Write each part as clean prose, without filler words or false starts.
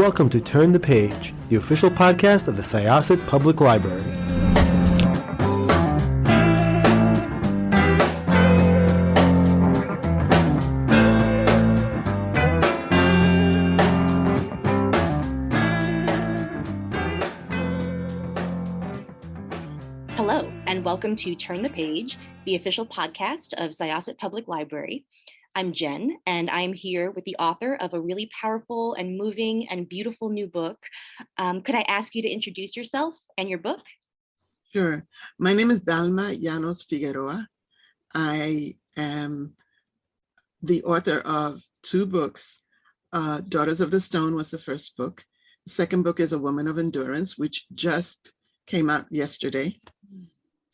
welcome to Turn the Page, the official podcast of the Syosset Public Library. Hello, and welcome to Turn the Page, the official podcast of Syosset Public Library. I'm Jenn, and I'm here with the author of a really powerful and moving and beautiful new book. Could I ask you to introduce yourself and your book? Sure. My name is Dahlma Llanos-Figueroa. I am the author of two books. Daughters of the Stone was the first book. The second book is A Woman of Endurance, which just came out yesterday.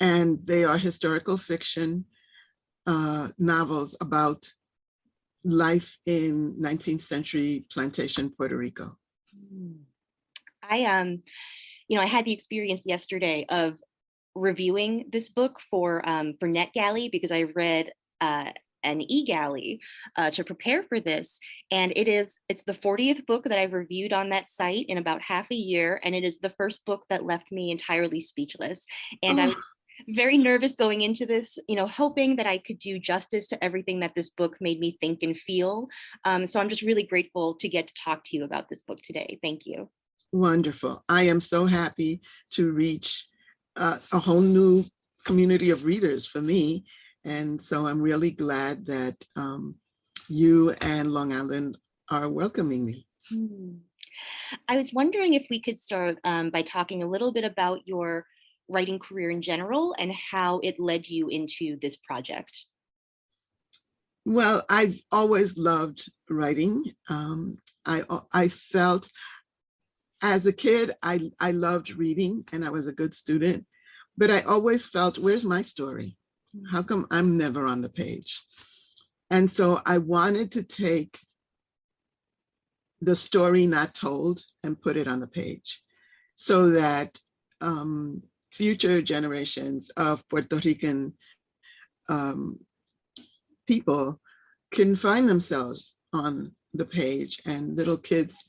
And they are historical fiction novels about life in 19th century plantation Puerto Rico. I had the experience yesterday of reviewing this book for NetGalley because I read an eGalley to prepare for this, and it's the 40th book that I've reviewed on that site in about half a year, and it is the first book that left me entirely speechless. And I was very nervous going into this, hoping that I could do justice to everything that this book made me think and feel. So I'm just really grateful to get to talk to you about this book today. Thank you. Wonderful. I am so happy to reach a whole new community of readers for me. And so I'm really glad that you and Long Island are welcoming me. I was wondering if we could start by talking a little bit about your writing career in general and how it led you into this project. Well, I've always loved writing. I felt as a kid, I loved reading and I was a good student, but I always felt, where's my story? How come I'm never on the page? And so I wanted to take the story not told and put it on the page so that future generations of Puerto Rican people can find themselves on the page, and little kids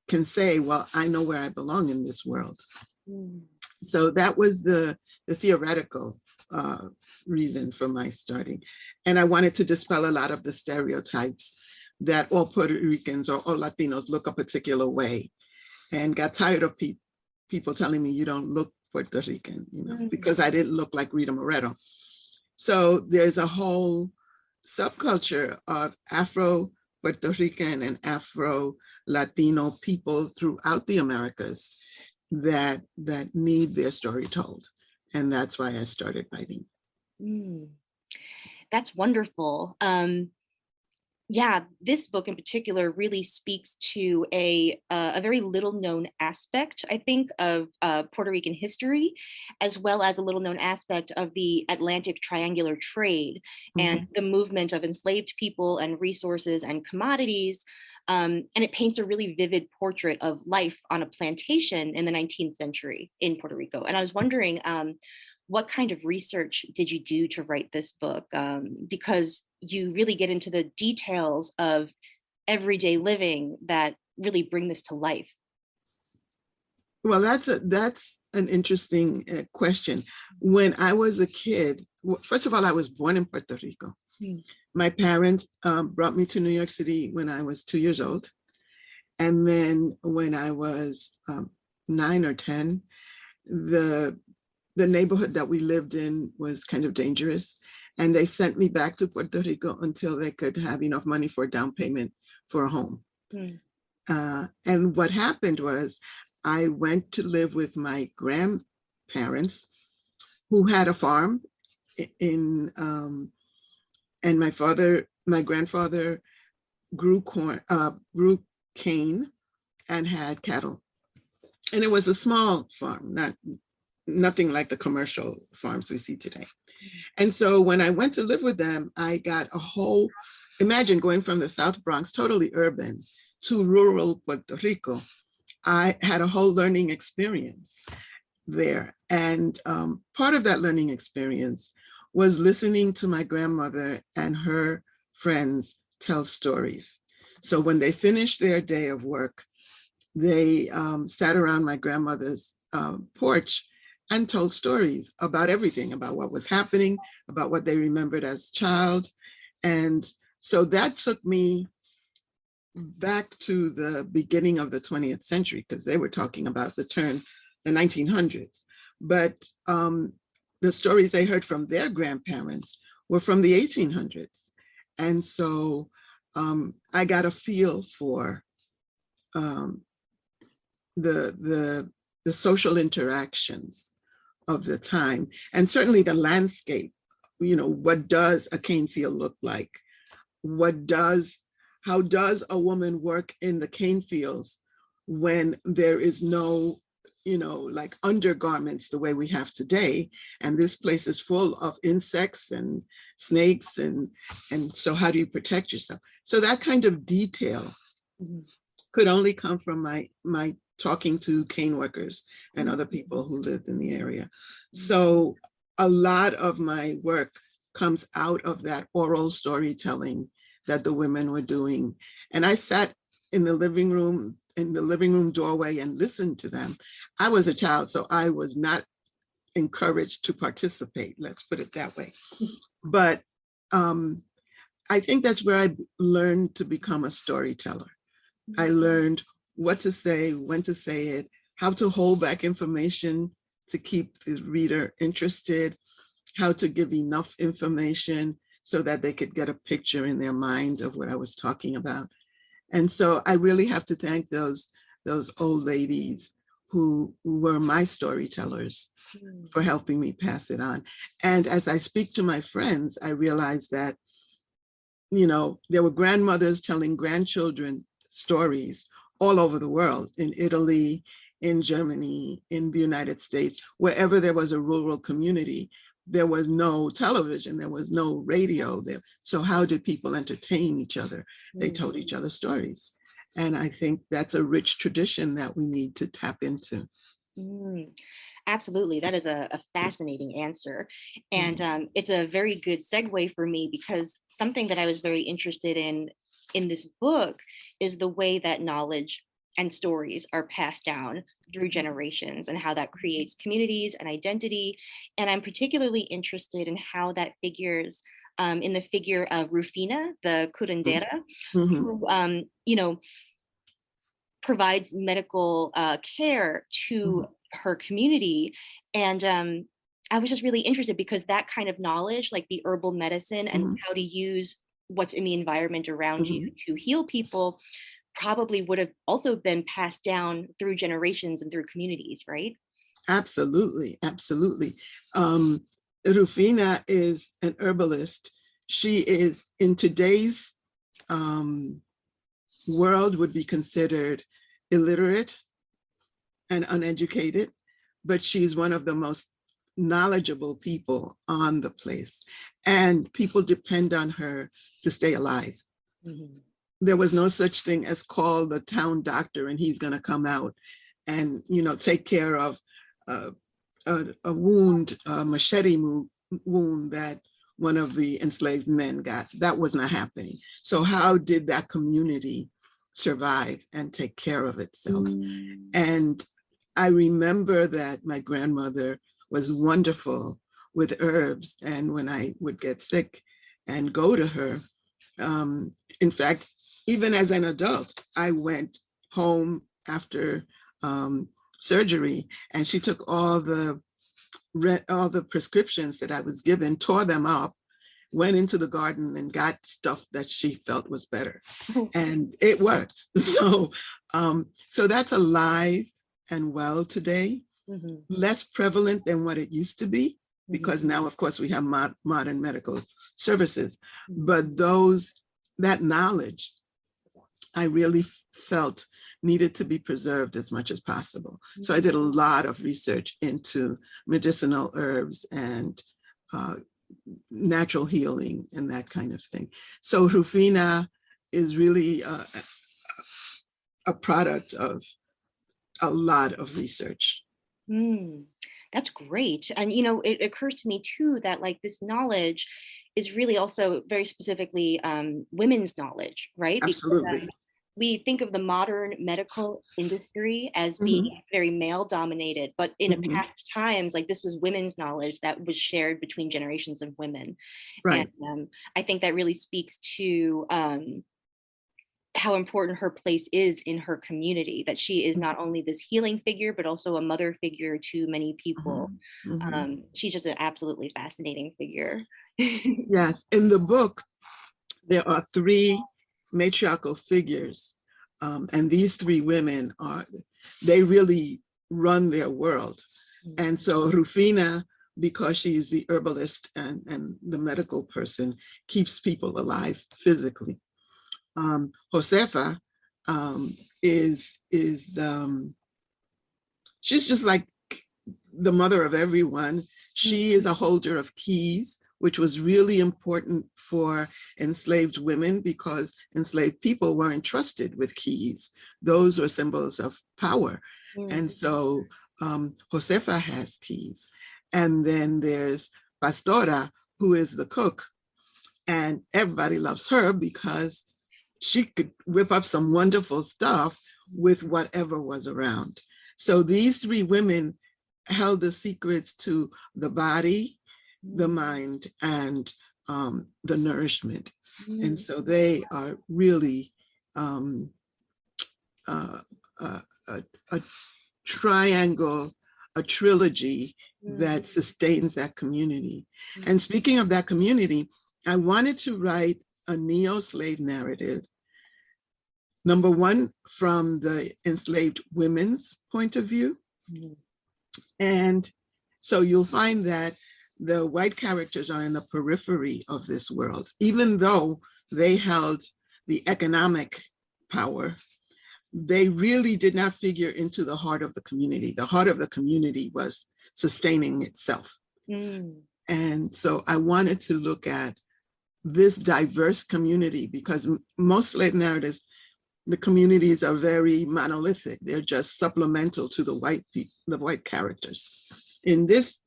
can say, well, I know where I belong in this world. So that was the theoretical reason for my starting. And I wanted to dispel a lot of the stereotypes that all Puerto Ricans or all Latinos look a particular way, and got tired of people telling me you don't look Puerto Rican, because I didn't look like Rita Moretto. So there's a whole subculture of Afro-Puerto Rican and Afro-Latino people throughout the Americas that need their story told. And that's why I started writing. That's wonderful. This book in particular really speaks to a very little known aspect, I think, of Puerto Rican history, as well as a little known aspect of the Atlantic triangular trade and the movement of enslaved people and resources and commodities. And it paints a really vivid portrait of life on a plantation in the 19th century in Puerto Rico. And I was wondering, what kind of research did you do to write this book? Because you really get into the details of everyday living that really bring this to life. Well, that's an interesting question. When I was a kid, first of all, I was born in Puerto Rico. My parents brought me to New York City when I was 2 years old. And then when I was 9 or 10, the neighborhood that we lived in was kind of dangerous. And they sent me back to Puerto Rico until they could have enough money for a down payment for a home. And what happened was I went to live with my grandparents who had a farm and my grandfather grew cane and had cattle. And it was a small farm, nothing like the commercial farms we see today. And so when I went to live with them, I got imagine going from the South Bronx, totally urban, to rural Puerto Rico. I had a whole learning experience there. And part of that learning experience was listening to my grandmother and her friends tell stories. So when they finished their day of work, they sat around my grandmother's porch and told stories about everything, about what was happening, about what they remembered as child. And so that took me back to the beginning of the 20th century, because they were talking about the 1900s. But the stories they heard from their grandparents were from the 1800s. And so I got a feel for the social interactions of the time, and certainly the landscape. What does a cane field look like? How does a woman work in the cane fields when there is no, like undergarments the way we have today? And this place is full of insects and snakes, and so how do you protect yourself? So that kind of detail could only come from my talking to cane workers and other people who lived in the area. So a lot of my work comes out of that oral storytelling that the women were doing. And I sat in the living room doorway and listened to them. I was a child, so I was not encouraged to participate, let's put it that way. But I think that's where I learned to become a storyteller. I learned what to say, when to say it, how to hold back information to keep the reader interested, how to give enough information so that they could get a picture in their mind of what I was talking about. And so I really have to thank those old ladies who were my storytellers for helping me pass it on. And as I speak to my friends, I realize that, there were grandmothers telling grandchildren stories all over the world, in Italy, in Germany, in the United States, wherever there was a rural community. There was no television, there was no radio there. So how did people entertain each other? They told each other stories. And I think that's a rich tradition that we need to tap into. Absolutely. That is a fascinating answer. And it's a very good segue for me, because something that I was very interested in this book is the way that knowledge and stories are passed down through generations, and how that creates communities and identity. And I'm particularly interested in how that figures in the figure of Rufina, the curandera, who, provides medical care to her community. And I was just really interested, because that kind of knowledge, like the herbal medicine and how to use what's in the environment around you to heal people, probably would have also been passed down through generations and through communities, right? Absolutely, absolutely. Rufina is an herbalist. She is, in today's world, would be considered illiterate and uneducated, but she's one of the most knowledgeable people on the place. And people depend on her to stay alive. There was no such thing as call the town doctor and he's going to come out and take care of a wound, a machete wound that one of the enslaved men got. That was not happening. So how did that community survive and take care of itself? And I remember that my grandmother was wonderful with herbs, and when I would get sick and go to her, in fact, even as an adult, I went home after surgery, and she took all the prescriptions that I was given, tore them up, went into the garden and got stuff that she felt was better, and it worked. So that's alive and well today, less prevalent than what it used to be, because now, of course, we have modern medical services, but that knowledge I really felt needed to be preserved as much as possible. So I did a lot of research into medicinal herbs and natural healing and that kind of thing. So Rufina is really a product of a lot of research. That's great. And, it occurs to me too, that like this knowledge is really also very specifically women's knowledge, right? Absolutely. Because we think of the modern medical industry as being Mhm, very male dominated, but in a mhm. past times, like this was women's knowledge that was shared between generations of women. And Right. I think that really speaks to how important her place is in her community, that she is not only this healing figure, but also a mother figure to many people. Mhm, mhm. She's just an absolutely fascinating figure. Yes, in the book, there are three matriarchal figures. And these three women they really run their world. And so Rufina, because she's the herbalist and the medical person, keeps people alive physically. Josefa is she's just like the mother of everyone. She is a holder of keys, which was really important for enslaved women because enslaved people were entrusted with keys. Those were symbols of power. And so Josefa has keys. And then there's Pastora, who is the cook. And everybody loves her because she could whip up some wonderful stuff with whatever was around. So these three women held the secrets to the body, the mind, and the nourishment. And so they are really um, uh, a triangle, a trilogy that sustains that community. And speaking of that community, I wanted to write a neo-slave narrative. Number one, from the enslaved women's point of view. And so you'll find that the white characters are in the periphery of this world, even though they held the economic power. They really did not figure into the heart of the community. The heart of the community was sustaining itself. And so I wanted to look at this diverse community because most slave narratives, the communities are very monolithic. They're just supplemental to the white characters. In this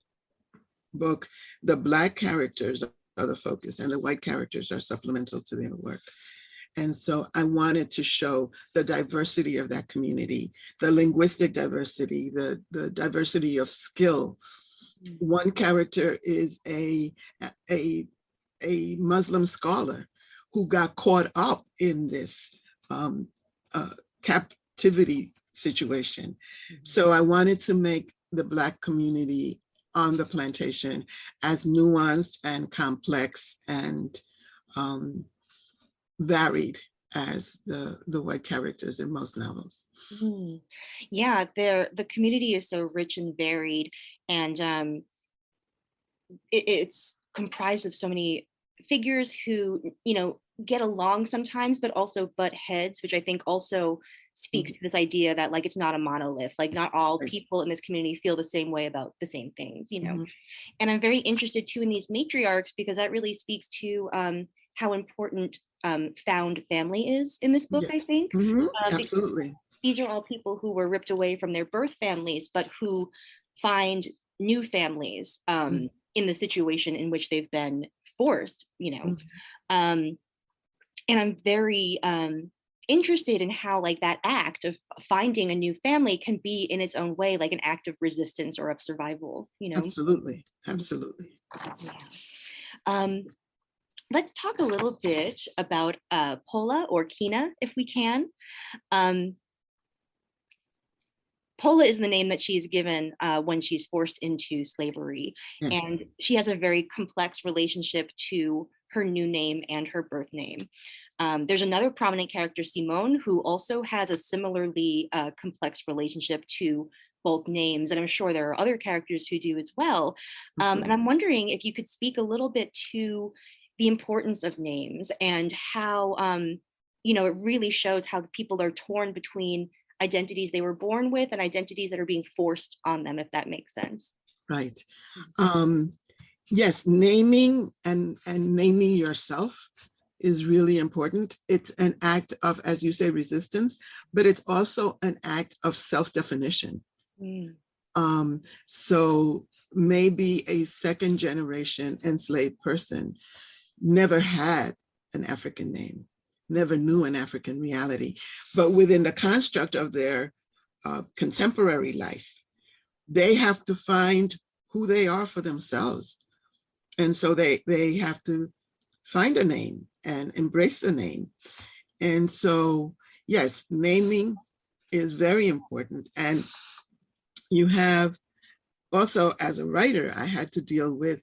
book, the Black characters are the focus and the white characters are supplemental to their work. And so I wanted to show the diversity of that community, the linguistic diversity, the diversity of skill. One character is a Muslim scholar who got caught up in this captivity situation. So I wanted to make the Black community on the plantation as nuanced and complex and varied as the white characters in most novels. Yeah, the community is so rich and varied, and it's comprised of so many figures who, get along sometimes, but also butt heads, which I think also speaks to this idea that like it's not a monolith, like not all people in this community feel the same way about the same things. And I'm very interested too in these matriarchs because that really speaks to how important found family is in this book, I think. Absolutely. These are all people who were ripped away from their birth families, but who find new families in the situation in which they've been forced, and I'm very interested in how like that act of finding a new family can be in its own way like an act of resistance or of survival. Absolutely. Absolutely. Yeah. Let's talk a little bit about Pola or Kina, if we can. Pola is the name that she's given when she's forced into slavery. Yes. And she has a very complex relationship to her new name and her birth name. There's another prominent character, Simone, who also has a similarly complex relationship to both names. And I'm sure there are other characters who do as well. And I'm wondering if you could speak a little bit to the importance of names and how, it really shows how people are torn between identities they were born with and identities that are being forced on them, if that makes sense. Right. Yes, naming and naming yourself is really important. It's an act of, as you say, resistance, but it's also an act of self-definition. So maybe a second generation enslaved person never had an African name. never knew an African reality. But within the construct of their contemporary life, they have to find who they are for themselves. And so they have to find a name and embrace the name. And so, yes, naming is very important. And you have also, as a writer, I had to deal with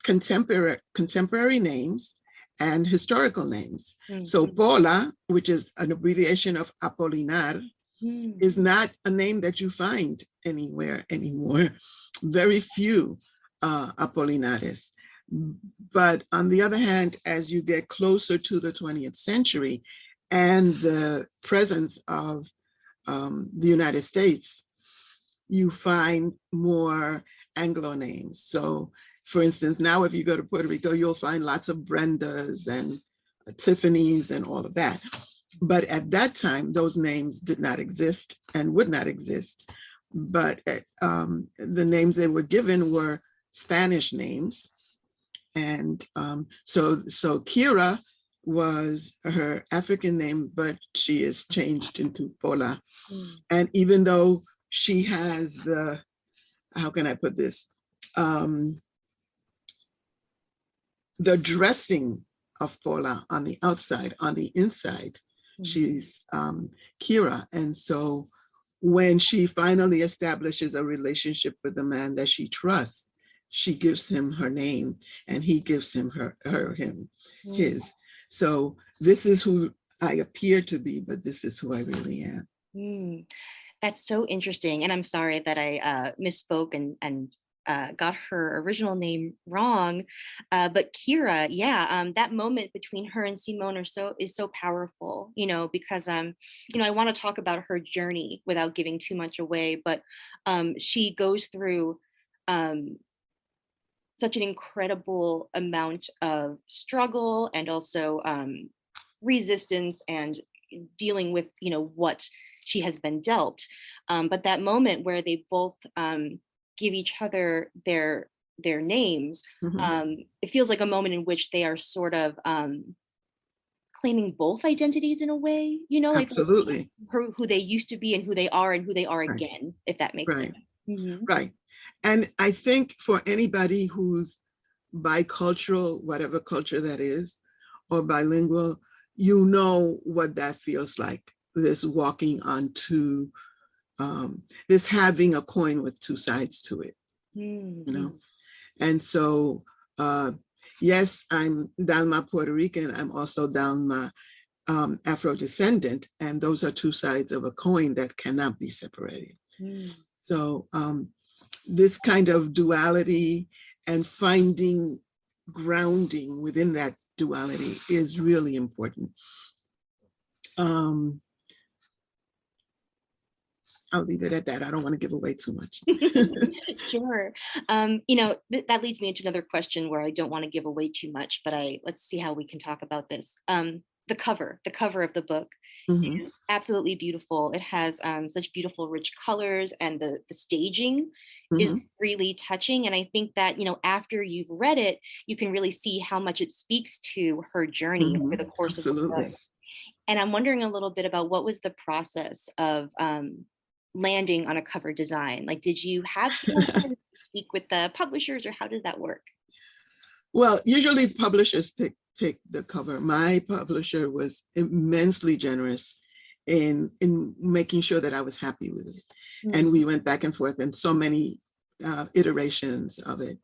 contemporary names and historical names. Mm-hmm. So Pola, which is an abbreviation of Apolinar, is not a name that you find anywhere anymore. Very few Apolinares. But on the other hand, as you get closer to the 20th century and the presence of the United States, you find more Anglo names. So for instance, now if you go to Puerto Rico, you'll find lots of Brendas and Tiffany's and all of that. But at that time, those names did not exist and would not exist. But the names they were given were Spanish names. And so Kira was her African name, but she is changed into Pola. And even though she has the, how can I put this? The dressing of Pola on the outside, on the inside, she's Kira. And so when she finally establishes a relationship with the man that she trusts, she gives him her name and he gives him his. So this is who I appear to be, but this is who I really am. That's so interesting. And I'm sorry that I misspoke and got her original name wrong. But Kira, that moment between her and Simone is so powerful, because, I want to talk about her journey without giving too much away, but she goes through such an incredible amount of struggle and also resistance and dealing with, what she has been dealt. But that moment where they both give each other their names, it feels like a moment in which they are sort of claiming both identities in a way, like absolutely who they used to be and who they are again, if that makes sense. Right. And I think for anybody who's bicultural, whatever culture that is, or bilingual, what that feels like, this walking on two, this having a coin with two sides to it, And so, yes, I'm Dahlma Puerto Rican. I'm also Dahlma Afro-descendant, and those are two sides of a coin that cannot be separated. So this kind of duality and finding grounding within that duality is really important. I'll leave it at that. I don't want to give away too much. Sure. That leads me into another question where I don't want to give away too much, but let's see how we can talk about this. The cover of the book is absolutely beautiful. It has such beautiful, rich colors, and the staging is really touching. And I think that, after you've read it, you can really see how much it speaks to her journey over the course of the book. And I'm wondering a little bit about what was the process of landing on a cover design? Like, did you have to speak with the publishers, or how did that work? Well, usually publishers pick the cover. My publisher was immensely generous in making sure that I was happy with it. And we went back and forth and so many iterations of it.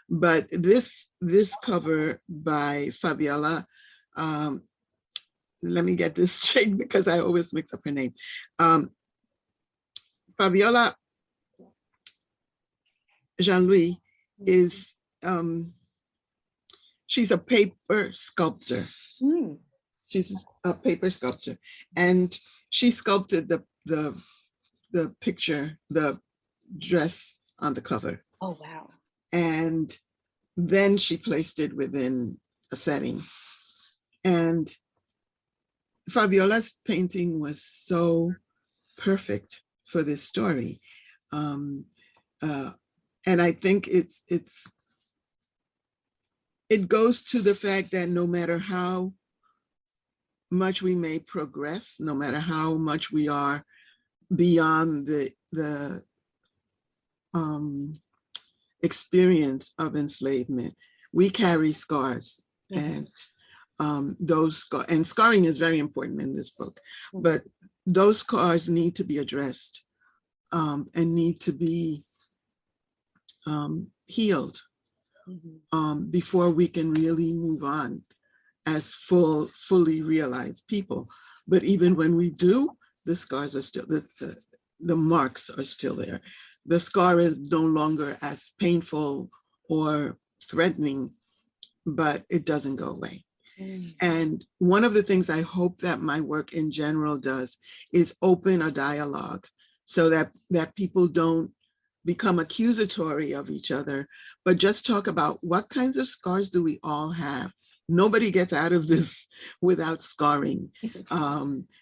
But this cover by Fabiola, let me get this straight because I always mix up her name. Fabiola Jean-Louis is, she's a paper sculptor. She's a paper sculptor, and she sculpted the picture, the dress on the cover. Oh, wow. And then she placed it within a setting. And Fabiola's painting was so perfect for this story. And I think it goes to the fact that no matter how much we may progress, no matter how much we are beyond the experience of enslavement, we carry scars. And and scarring is very important in this book, but those scars need to be addressed and need to be healed before we can really move on as fully realized people. But even when we do, the scars are still, the marks are still there. The scar is no longer as painful or threatening, but it doesn't go away. And one of the things I hope that my work in general does is open a dialogue so that people don't become accusatory of each other, but just talk about what kinds of scars do we all have. Nobody gets out of this without scarring.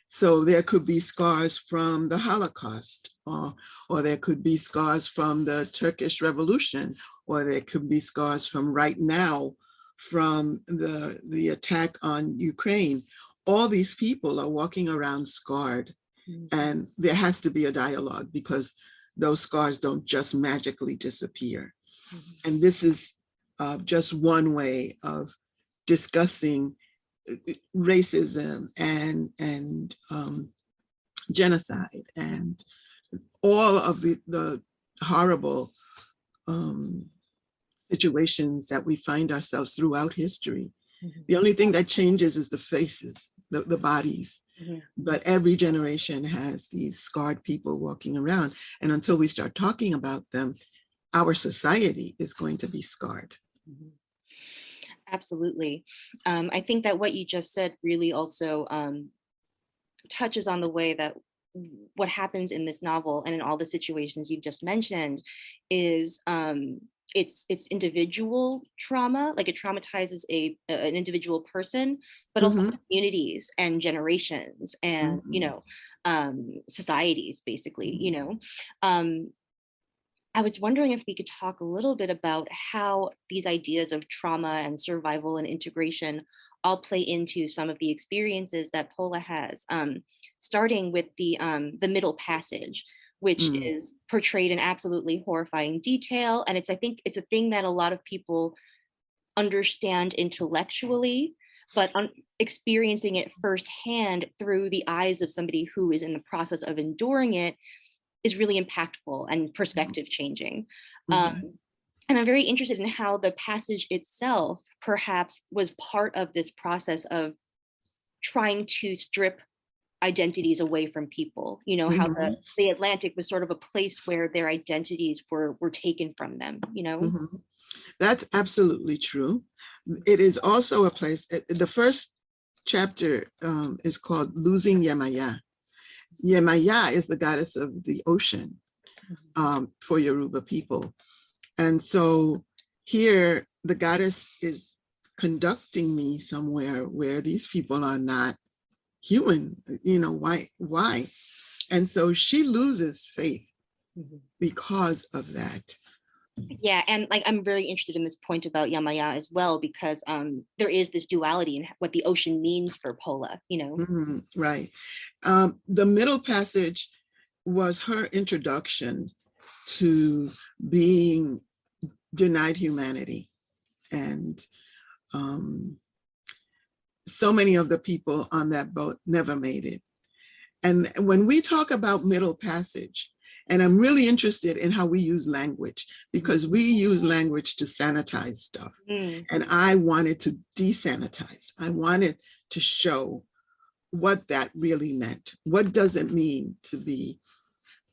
So there could be scars from the Holocaust, or there could be scars from the Turkish Revolution, or there could be scars from right now, from the attack on Ukraine. All these people are walking around scarred, and there has to be a dialogue because those scars don't just magically disappear. And this is just one way of discussing racism and genocide and all of the horrible situations that we find ourselves throughout history. The only thing that changes is the faces, the bodies. But every generation has these scarred people walking around. And until we start talking about them, our society is going to be scarred. Absolutely. I think that what you just said really also touches on the way that what happens in this novel and in all the situations you've just mentioned is it's individual trauma, like it traumatizes an individual person, but also communities and generations and societies, basically. I was wondering if we could talk a little bit about how these ideas of trauma and survival and integration all play into some of the experiences that Pola has, starting with the Middle Passage, which is portrayed in absolutely horrifying detail. And I think it's a thing that a lot of people understand intellectually, but experiencing it firsthand through the eyes of somebody who is in the process of enduring it is really impactful and perspective changing. And I'm very interested in how the passage itself perhaps was part of this process of trying to strip identities away from people, how the Atlantic was sort of a place where their identities were taken from them, That's absolutely true. It is also a place, the first chapter is called Losing Yemaya. Yemaya is the goddess of the ocean for Yoruba people. And so here the goddess is conducting me somewhere where these people are not human, why? And so she loses faith because of that. Yeah, and I'm very interested in this point about Yamaya as well, because there is this duality in what the ocean means for Pola, Right. The Middle Passage was her introduction to being denied humanity. And so many of the people on that boat never made it. And when we talk about Middle Passage, and I'm really interested in how we use language, because we use language to sanitize stuff. And I wanted to desanitize. I wanted to show what that really meant. What does it mean to be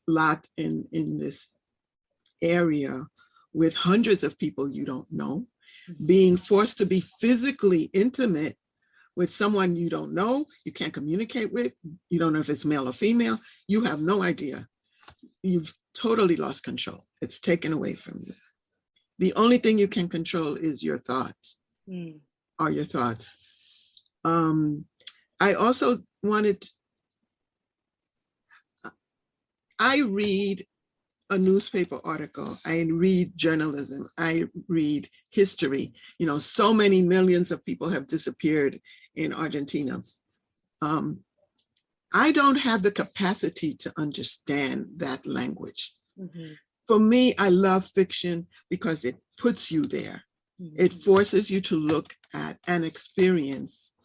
locked in this area with hundreds of people you don't know, being forced to be physically intimate with someone you don't know, you can't communicate with, you don't know if it's male or female, you have no idea. You've totally lost control. It's taken away from you. The only thing you can control is your thoughts, are your thoughts. I also wanted, I read a newspaper article, I read journalism, I read history. So many millions of people have disappeared in Argentina. I don't have the capacity to understand that language. Mhm. For me, I love fiction because it puts you there. It forces you to look at and experience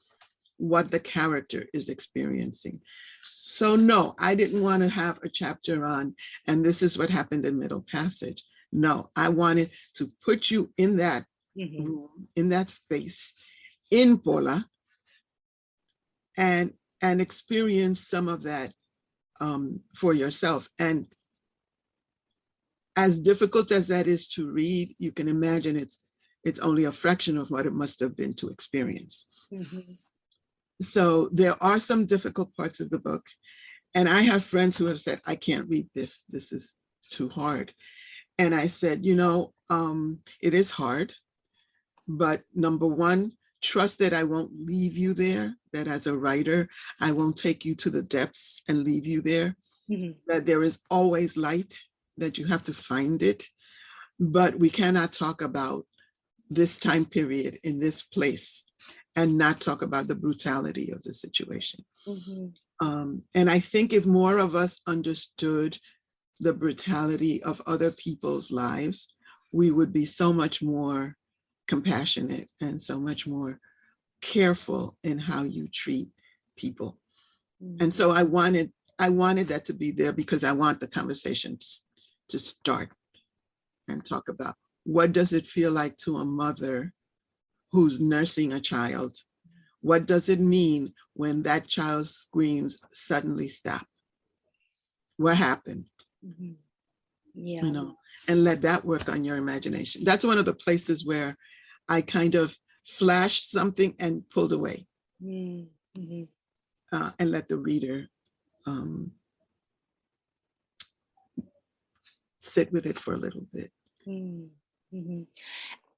what the character is experiencing. So no, I didn't want to have a chapter on, and this is what happened in Middle Passage. No, I wanted to put you in that room, in that space, in Pola, and experience some of that for yourself. And as difficult as that is to read, you can imagine it's only a fraction of what it must have been to experience. So there are some difficult parts of the book. And I have friends who have said, I can't read this. This is too hard. And I said, it is hard, but number one, trust that I won't leave you there, that as a writer, I won't take you to the depths and leave you there, that there is always light, that you have to find it, but we cannot talk about this time period in this place and not talk about the brutality of the situation. And I think if more of us understood the brutality of other people's lives, we would be so much more compassionate and so much more careful in how you treat people. And so I wanted that to be there because I want the conversation to start and talk about what does it feel like to a mother who's nursing a child? What does it mean when that child's screams suddenly stop? What happened? And let that work on your imagination. That's one of the places where I kind of flashed something and pulled away and let the reader sit with it for a little bit.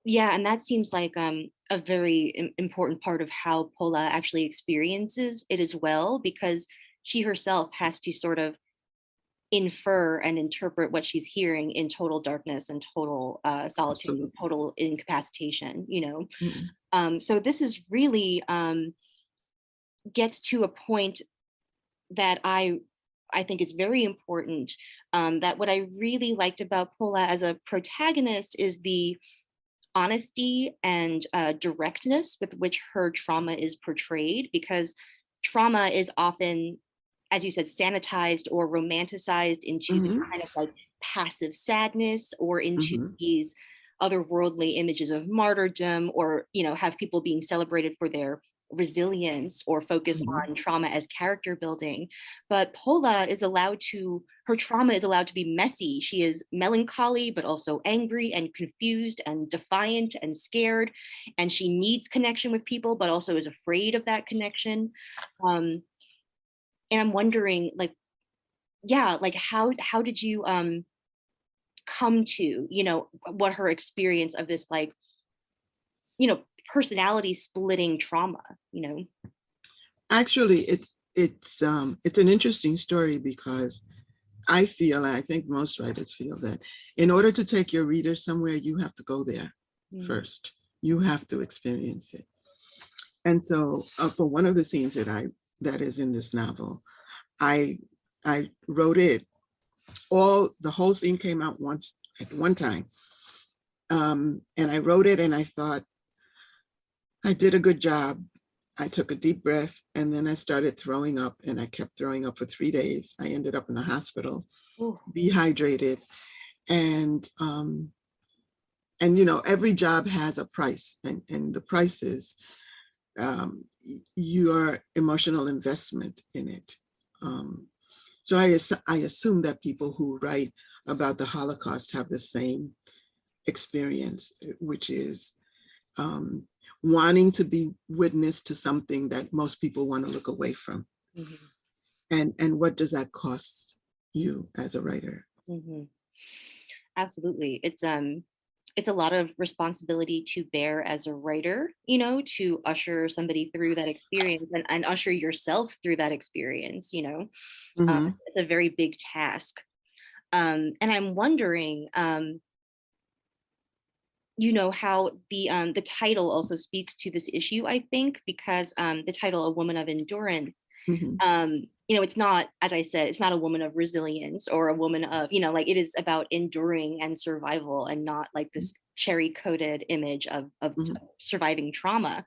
Yeah, and that seems like a very important part of how Pola actually experiences it as well, because she herself has to sort of infer and interpret what she's hearing in total darkness and total solitude, Absolutely. total incapacitation, so this is really gets to a point that I think is very important, that what I really liked about Pola as a protagonist is the honesty and directness with which her trauma is portrayed, because trauma is often, as you said, sanitized or romanticized into this kind of like passive sadness or into these otherworldly images of martyrdom, or have people being celebrated for their resilience or focus on trauma as character building. But Pola is her trauma is allowed to be messy. She is melancholy, but also angry and confused and defiant and scared. And she needs connection with people, but also is afraid of that connection. And I'm wondering, how did you come to, what her experience of this, personality splitting trauma, Actually, it's an interesting story because I feel, and I think most writers feel, that in order to take your reader somewhere, you have to go there first. You have to experience it. And so for one of the scenes that is in this novel, I wrote it. The whole scene came out at one time. And I wrote it and I thought, I did a good job. I took a deep breath and then I started throwing up, and I kept throwing up for 3 days. I ended up in the hospital, dehydrated. And every job has a price, and the price is your emotional investment in it. So I assume that people who write about the Holocaust have the same experience, which is wanting to be witness to something that most people want to look away from. And what does that cost you as a writer? Absolutely. It's a lot of responsibility to bear as a writer, to usher somebody through that experience and usher yourself through that experience. It's a very big task. And I'm wondering, how the title also speaks to this issue, I think, because the title, A Woman of Endurance, Mhm. It's not, as I said, it's not a woman of resilience or a woman of, like, it is about enduring and survival, and not like this cherry coated image of Mhm. surviving trauma.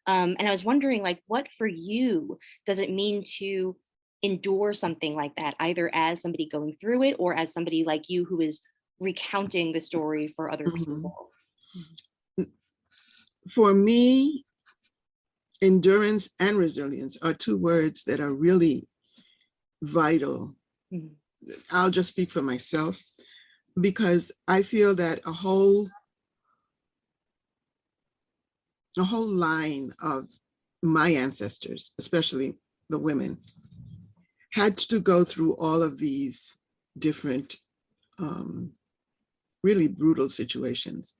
And I was wondering, like, what for you does it mean to endure something like that, either as somebody going through it or as somebody like you who is recounting the story for other Mhm. people? For me, endurance and resilience are two words that are really vital. Mhm. I'll just speak for myself because I feel that a whole line of my ancestors, especially the women, had to go through all of these different, um, really brutal situations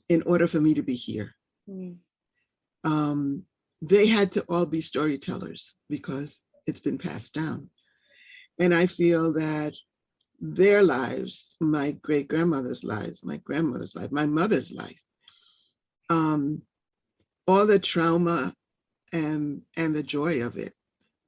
in order for me to be here. Mhm. Um, they had to all be storytellers because it's been passed down. And I feel that their lives, my great grandmother's lives, my grandmother's life, my mother's life, um, all the trauma and the joy of it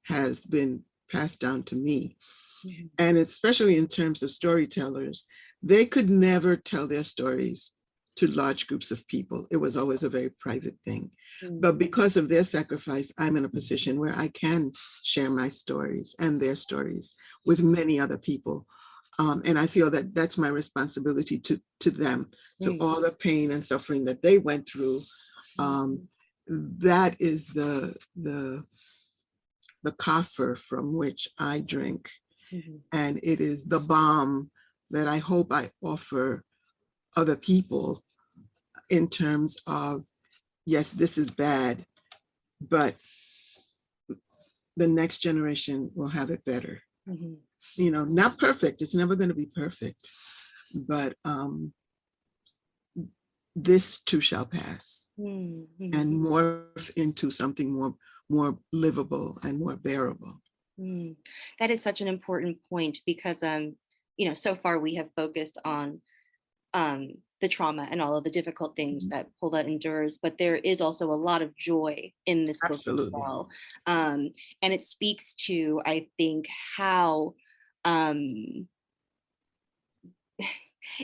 has been passed down to me. Mhm. And especially in terms of storytellers, they could never tell their stories to large groups of people. It was always a very private thing. Mhm. But because of their sacrifice, I'm in a position where I can share my stories and their stories with many other people. And I feel that that's my responsibility to them, to Mhm. all the pain and suffering that they went through. Um, that is the coffer from which I drink. Mhm. And it is the balm that I hope I offer other people in terms of, yes, this is bad, but the next generation will have it better. Mhm. Not perfect. It's never going to be perfect, but this too shall pass Mhm. Mhm. and morph into something more livable and more bearable. Mm. That is such an important point because so far we have focused on the trauma and all of the difficult things Mhm. that Pola endures, but there is also a lot of joy in this book as Absolutely. well. Um, and it speaks to, I think, how um,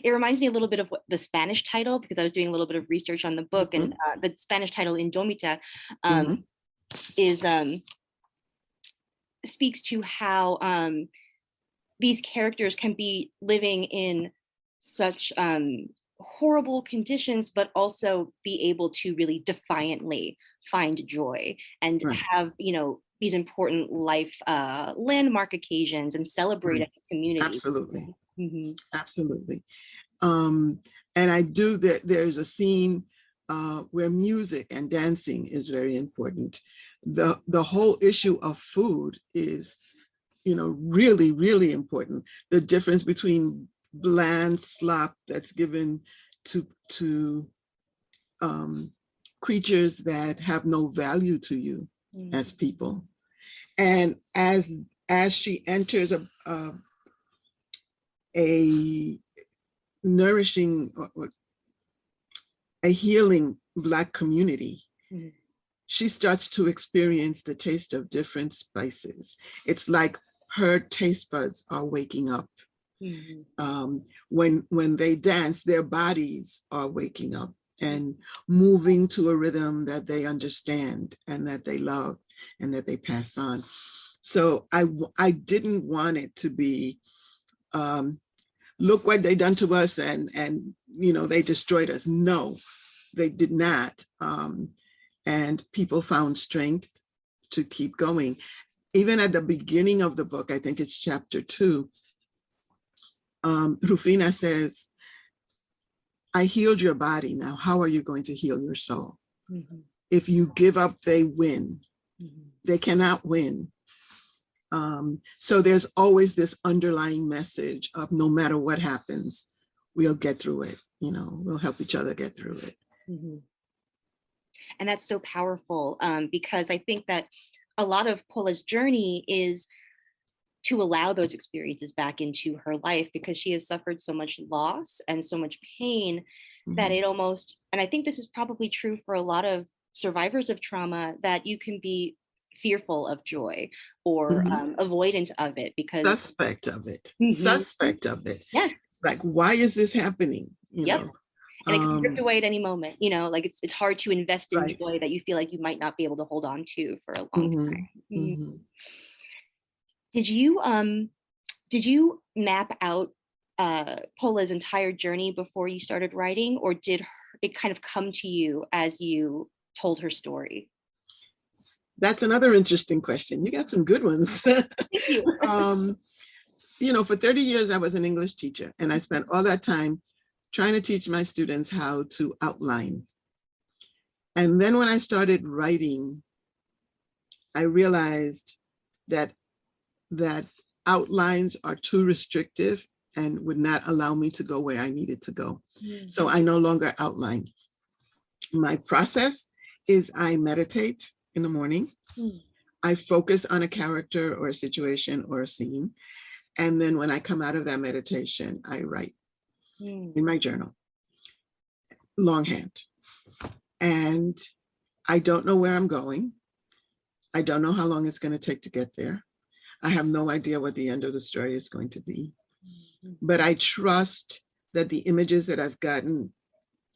it reminds me a little bit of the Spanish title, because I was doing a little bit of research on the book, and Mhm. the Spanish title Indomita Mhm. is speaks to how these characters can be living in such horrible conditions, but also be able to really defiantly find joy and Right. have, these important life landmark occasions and celebrate as Right. a community. Absolutely. Mm-hmm. Absolutely. Um, and I do that. There's a scene where music and dancing is very important. The whole issue of food is, really, really important. The difference between bland slop that's given to creatures that have no value to you as people, and as she enters a nourishing, a healing Black community, Mm-hmm. she starts to experience the taste of different spices. It's like her taste buds are waking up. Mm-hmm. When they dance, their bodies are waking up and moving to a rhythm that they understand and that they love and that they pass on. So I didn't want it to be, look what they done to us, and they destroyed us. No, they did not. And people found strength to keep going. Even at the beginning of the book, I think it's chapter 2, Rufina says, I healed your body. Now, how are you going to heal your soul? Mm-hmm. If you give up, they win. Mm-hmm. They cannot win. So there's always this underlying message of no matter what happens, we'll get through it. We'll help each other get through it. Mm-hmm. And that's so powerful, because I think that a lot of Pola's journey is to allow those experiences back into her life, because she has suffered so much loss and so much pain that Mhm. it almost, and I think this is probably true for a lot of survivors of trauma, that you can be fearful of joy or avoidant of it because Suspect of it. Mhm. Suspect of it. Yes. Like, why is this happening? You Yep. know? And it can be ripped away at any moment, like it's hard to invest in Right. joy that you feel like you might not be able to hold on to for a long Mhm, time. mhm. Did you map out Pola's entire journey before you started writing, or did it kind of come to you as you told her story? That's another interesting question. You got some good ones. Thank you. For 30 years, I was an English teacher, and I spent all that time trying to teach my students how to outline. And then when I started writing, I realized that outlines are too restrictive and would not allow me to go where I needed to go. So I no longer outline. My process is I meditate in the morning. I focus on a character or a situation or a scene. And then when I come out of that meditation, I write in my journal, longhand. And I don't know where I'm going. I don't know how long it's going to take to get there. I have no idea what the end of the story is going to be. But I trust that the images that I've gotten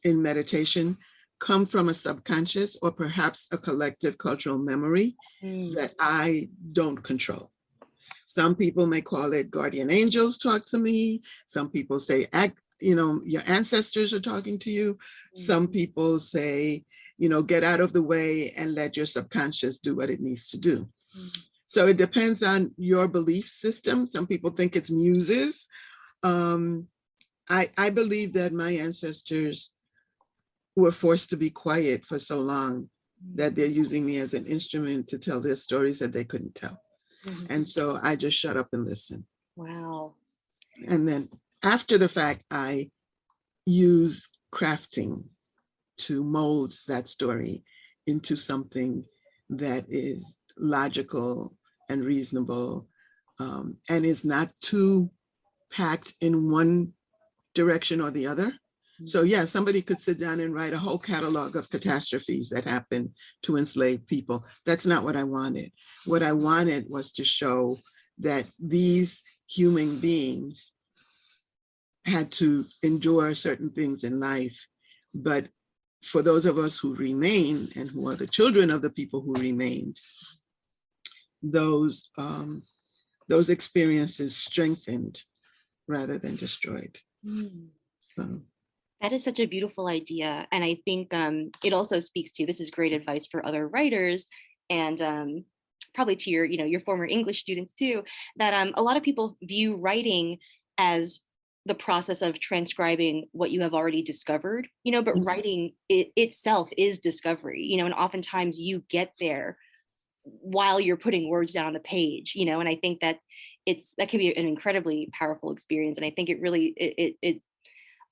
in meditation come from a subconscious or perhaps a collective cultural memory that I don't control. Some people may call it guardian angels talk to me. Some people say, your ancestors are talking to you. Some people say, get out of the way and let your subconscious do what it needs to do. So it depends on your belief system. Some people think it's muses. I believe that my ancestors were forced to be quiet for so long that they're using me as an instrument to tell their stories that they couldn't tell. And so I just shut up and listen. Wow. And then after the fact, I use crafting to mold that story into something that is logical and reasonable, and is not too packed in one direction or the other. So yeah, somebody could sit down and write a whole catalog of catastrophes that happened to enslaved people. That's not what I wanted. What I wanted was to show that these human beings had to endure certain things in life. But for those of us who remain and who are the children of the people who remained, those experiences strengthened rather than destroyed. So. That is such a beautiful idea. And I think it also speaks to, this is great advice for other writers and probably to your former English students too, that a lot of people view writing as the process of transcribing what you have already discovered, but writing itself is discovery, and oftentimes you get there while you're putting words down on the page, and I think that that can be an incredibly powerful experience. And I think it really,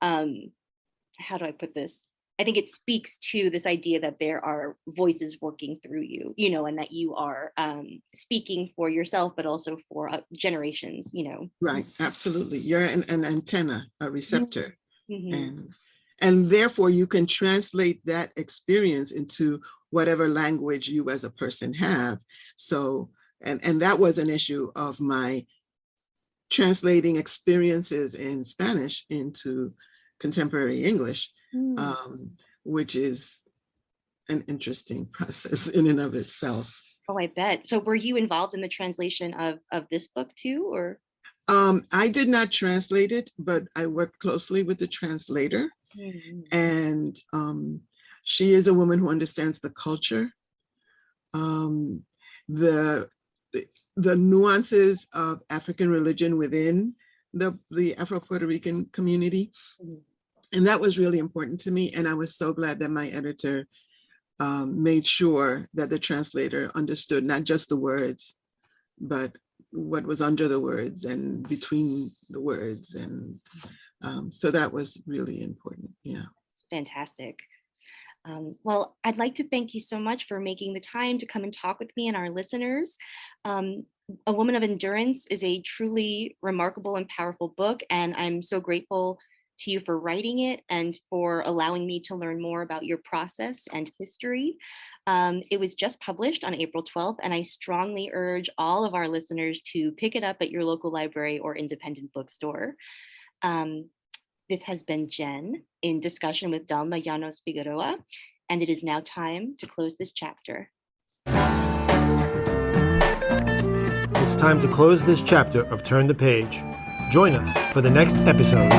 how do I put this? I think it speaks to this idea that there are voices working through you, and that you are speaking for yourself, but also for generations, Right, absolutely. You're an antenna, a receptor. And therefore you can translate that experience into whatever language you as a person have. So, and that was an issue of my translating experiences in Spanish into contemporary English, which is an interesting process in and of itself. Oh, I bet. So were you involved in the translation of this book too, or? I did not translate it, but I worked closely with the translator. And she is a woman who understands the culture, the nuances of African religion within the Afro-Puerto Rican community. And that was really important to me. And I was so glad that my editor made sure that the translator understood not just the words, but what was under the words and between the words. And so that was really important. Yeah. It's fantastic. Well, I'd like to thank you so much for making the time to come and talk with me and our listeners. A Woman of Endurance is a truly remarkable and powerful book, and I'm so grateful to you for writing it and for allowing me to learn more about your process and history. It was just published on April 12th, and I strongly urge all of our listeners to pick it up at your local library or independent bookstore. This has been Jenn in discussion with Dahlma Llanos-Figueroa, and it is now time to close this chapter. It's time to close this chapter of Turn the Page. Join us for the next episode.